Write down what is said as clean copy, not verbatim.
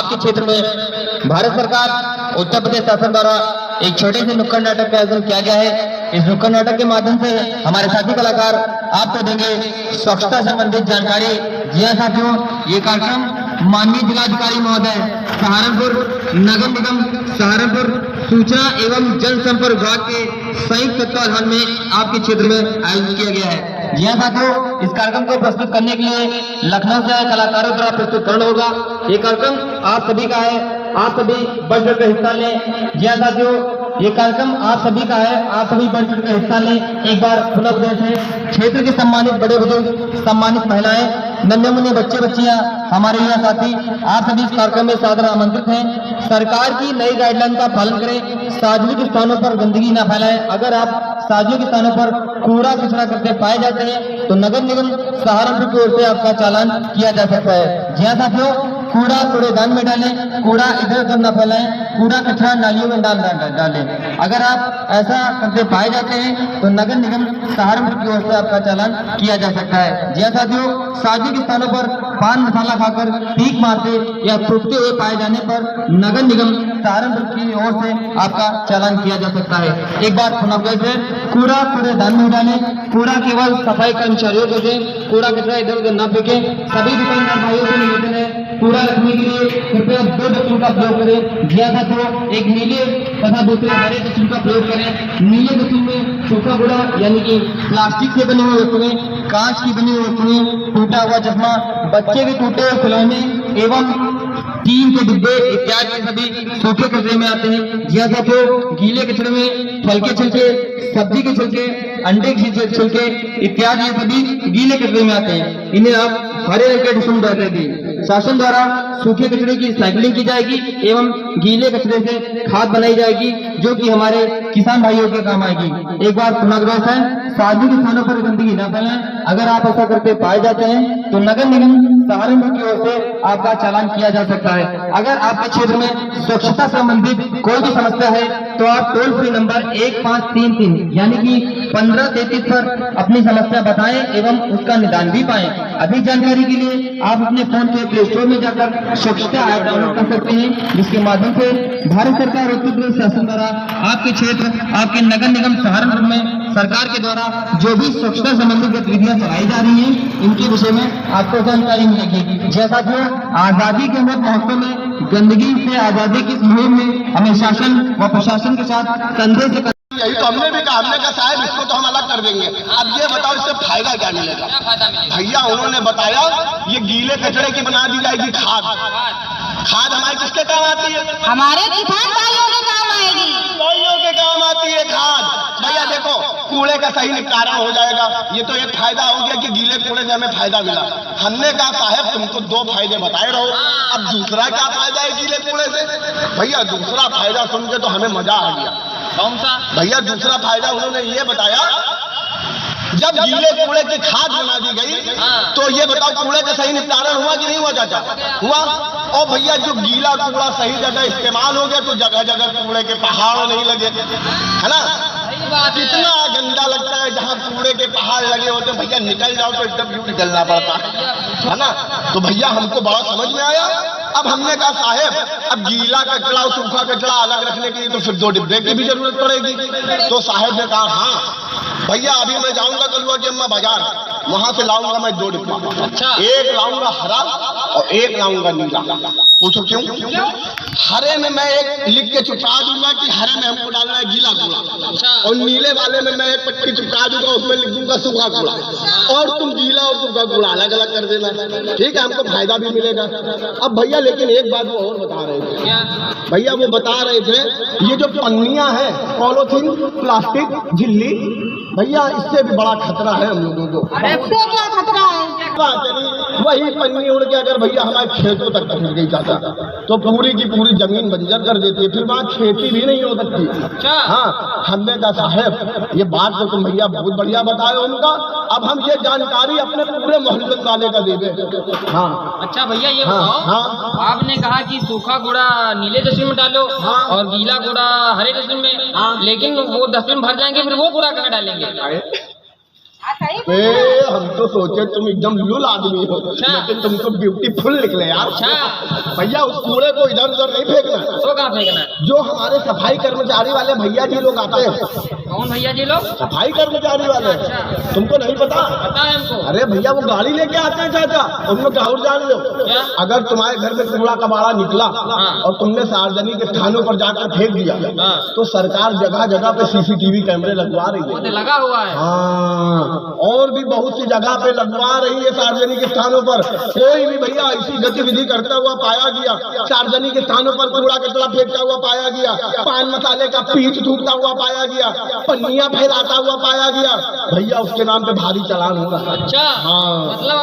आपके क्षेत्र में भारत सरकार उत्तर प्रदेश शासन द्वारा एक छोटे से नुक्कड़ नाटक का आयोजन किया गया है। इस नुक्कड़ नाटक के माध्यम से हमारे साथी कलाकार आपको देंगे स्वच्छता संबंधित जानकारी। जी हाँ साथियों, ये कार्यक्रम माननीय जिलाधिकारी महोदय सहारनपुर नगर निगम सहारनपुर सूचना एवं जनसंपर्क विभाग के संयुक्त तत्वाधान में आपके क्षेत्र में आयोजित किया गया है। जी हाँ साथियों, इस कार्यक्रम को प्रस्तुत करने के लिए लखनऊ से आए कलाकारों द्वारा प्रस्तुतकरण होगा। ये कार्यक्रम आप सभी का है, आप सभी बढ़ चढ़ कर हिस्सा लें। जी हाँ साथियों, ये कार्यक्रम आप सभी का है, आप सभी बढ़ चढ़ कर हिस्सा लें। एक बार पुनः उपदेश है, क्षेत्र के सम्मानित बड़े बुजुर्ग, सम्मानित महिलाएं, नन्हे मुन्ने बच्चे बच्चियां, हमारे यहाँ साथी, आप सभी इस कार्यक्रम में सादर आमंत्रित हैं। सरकार की नई गाइडलाइन का पालन करें, सार्वजनिक स्थानों पर गंदगी न फैलाएं। अगर आप सार्वजनिक स्थानों पर कूड़ा कचरा करते पाए जाते हैं तो नगर निगम सहारनपुर की ओर से आपका चालान किया जा सकता है। जी हाँ साथियों, कूड़ा कूड़ेदान में डालें, कूड़ा इधर उधर न फैलाएं, कूड़ा कचरा नालियों में डालें। अगर आप ऐसा करते पाए जाते हैं तो नगर निगम सहारनपुर की ओर से आपका चालान किया जा सकता है। जी हाँ साथियों, सार्वजनिक स्थानों पर पान मसाला खाकर पीक मारते या थूकते हुए पाए जाने पर नगर निगम सहारनपुर की ओर से आपका चालान किया जा सकता है। एक बार पुनः कूड़ा कूड़ेदान में डालें, कूड़ा केवल सफाई कर्मचारियों को दें, कूड़ा कचरा इधर उधर न फेंकें। सभी दुकानदार भाइयों से निवेदन है, कूड़ा रखने के लिए कृपया 2 डस्टबिन का प्रयोग करें। जी हाँ साथियों, एक नीले तथा दूसरे हरे डस्टबिन का प्रयोग करें। नीले डस्टबिन में सूखा कूड़ा यानी कि प्लास्टिक से बनी हुई वस्तुएं, कांच की बनी हुई वस्तुएं, टूटा हुआ चश्मा, बच्चे के टूटे हुए खिलौने एवं टीन के डिब्बे इत्यादि सभी सूखे कचरे में आते हैं। जी हाँ साथियों, गीले कचरे में फल के छिलके, सब्जी के छिलके, अंडे के छिलके इत्यादि सभी गीले कचरे में आते हैं। इन्हें आप हरे रंग के डस्टबिन में देंगे। शासन द्वारा सूखे कचरे की साइकिलिंग की जाएगी एवं गीले कचरे से खाद बनाई जाएगी जो कि हमारे किसान भाइयों के काम आएगी। एक बार पुनर्वास है, सार्वजनिक स्थानों पर गंदगी न फैलाएं। अगर आप ऐसा करते पाए जाते हैं तो नगर निगम सहारनपुर की ओर से आपका चालान किया जा सकता है। अगर आपके क्षेत्र में स्वच्छता संबंधित कोई भी समस्या है तो आप टोल फ्री नंबर 1533 यानी कि 1533 पर अपनी समस्या बताएं एवं उसका निदान भी पाएं। अधिक जानकारी के लिए आप अपने फोन के प्ले स्टोर में जाकर स्वच्छता ऐप डाउनलोड कर सकते हैं, जिसके माध्यम से भारत सरकार उत्तर प्रदेश शासन द्वारा आपके क्षेत्र, आपके नगर निगम सहारनपुर में सरकार के द्वारा जो भी स्वच्छता संबंधी गतिविधियां चलाई जा रही हैं इनके विषय में आपको जानकारी मिलेगी। जैसा कि आजादी के अमृत महोत्सव में गंदगी से आजादी की मुहिम में हमें शासन व प्रशासन के साथ कंधे से यही तो हमने भी कहा, हमने कहा साहब इसको तो हम अलग कर देंगे। अब ये बताओ इससे फायदा क्या मिलेगा? भैया उन्होंने बताया ये गीले कचरे की बना दी जाएगी खाद। खाद हमारे किसके काम आती है? हमारे किसान भाइयों के काम आएगी, भाइयों के काम आती है खाद। भैया देखो, कूड़े का सही निपटारा हो जाएगा। ये तो एक फायदा हो गया कि गीले कूड़े से हमें फायदा मिला। हमने कहा साहब तुम तो 2 फायदे बताए रहो, अब दूसरा क्या फायदा है गीले कूड़े से? भैया दूसरा फायदा सुन के तो हमें मजा आ गया। कौन सा? भैया दूसरा फायदा उन्होंने ये बताया, जब गीले कूड़े की खाद बना दी गई तो ये बताओ कूड़े का सही निपटारा हुआ कि नहीं हुआ चाचा? हुआ। और भैया जो गीला कूड़ा सही जगह इस्तेमाल हो गया तो जगह जगह कूड़े के पहाड़ नहीं लगे, है ना? कितना गंदा लगता है जहाँ कूड़े के पहाड़ लगे होते, भैया निकल जाओ तो एकदम यूं निकलना पड़ता है ना? तो भैया हमको बड़ा समझ में आया। अब हमने कहा साहब अब गीला कचरा और सूखा कचरा अलग रखने के लिए तो फिर 2 डिब्बे की भी जरूरत पड़ेगी। तो साहब ने कहा हाँ भैया अभी मैं जाऊंगा कलुआ की अम्मा बाजार, वहां से लाऊंगा मैं 2 डिब्बा। अच्छा। एक लाऊंगा हरा और एक लाऊंगा नीला। पूछो क्यों? हरे में मैं एक लिख के चिपका दूंगा कि हरे में हमको डालना है गीला कूड़ा, और नीले वाले में मैं एक पट्टी चिपका दूंगा उसमें लिख दूंगा सूखा कूड़ा, और तुम गीला और सूखा कूड़ा अलग अलग कर देना। ठीक है, हमको फायदा भी मिलेगा। अब भैया लेकिन एक बात वो और बता रहे थे भैया, वो बता रहे थे ये जो पन्नियां हैं पॉलीथीन प्लास्टिक झिल्ली, भैया इससे भी बड़ा खतरा है हम लोगों को। इससे क्या खतरा है? वही पन्नी उड़ के अगर भैया हमारे खेतों तक पहुंच गई चाचा तो पूरी की पूरी जमीन बंजर कर देती है, फिर वहाँ खेती भी नहीं हो सकती। हाँ, हमने कहा साहब ये बात तो तुम भैया बहुत बढ़िया बताए उनका, अब हम ये जानकारी अपने पूरे मोहल्ले वाले का देंगे। हाँ अच्छा भैया ये बताओ, हाँ आपने कहा कि सूखा कूड़ा नीले डस्टबिन में डालो और गीला कूड़ा हरे डस्टबिन में, लेकिन वो डस्टबिन भर जाएंगे फिर वो कूड़ा कहाँ डालेंगे? ए, हम तो सोचे तुम एकदम लुल आदमी हो, लेकिन तुम तो ब्यूटीफुल निकले यार। भैया उस कूड़े को इधर उधर नहीं फेंकना। तो कहाँ फेंकना? जो हमारे सफाई कर्मचारी वाले भैया जी लोग आते हैं, कौन भैया जी लोग? सफाई कर्मचारी वाले, तुमको नहीं पता? पता है हमको। अरे भैया वो गाड़ी लेके आते हैं चाचा, उनमें और जान लो, अगर तुम्हारे घर में कूड़ा कबाड़ा निकला और तुमने सार्वजनिक स्थानों पर जाकर फेंक दिया तो सरकार जगह जगह पे सीसीटीवी कैमरे लगवा रही है। लगा हुआ है। हाँ, और भी बहुत सी जगह पे लगवा रही है सार्वजनिक स्थानों पर। कोई भी भैया ऐसी गतिविधि करता हुआ पाया गया, सार्वजनिक स्थानों पर कूड़ा कचरा फेंकता हुआ पाया गया, पान मसाले का पीच थूकता हुआ पाया गया, पन्नियां फैलाता हुआ पाया गया, भैया उसके नाम पे भारी चालान होगा। अच्छा, हाँ। मतलब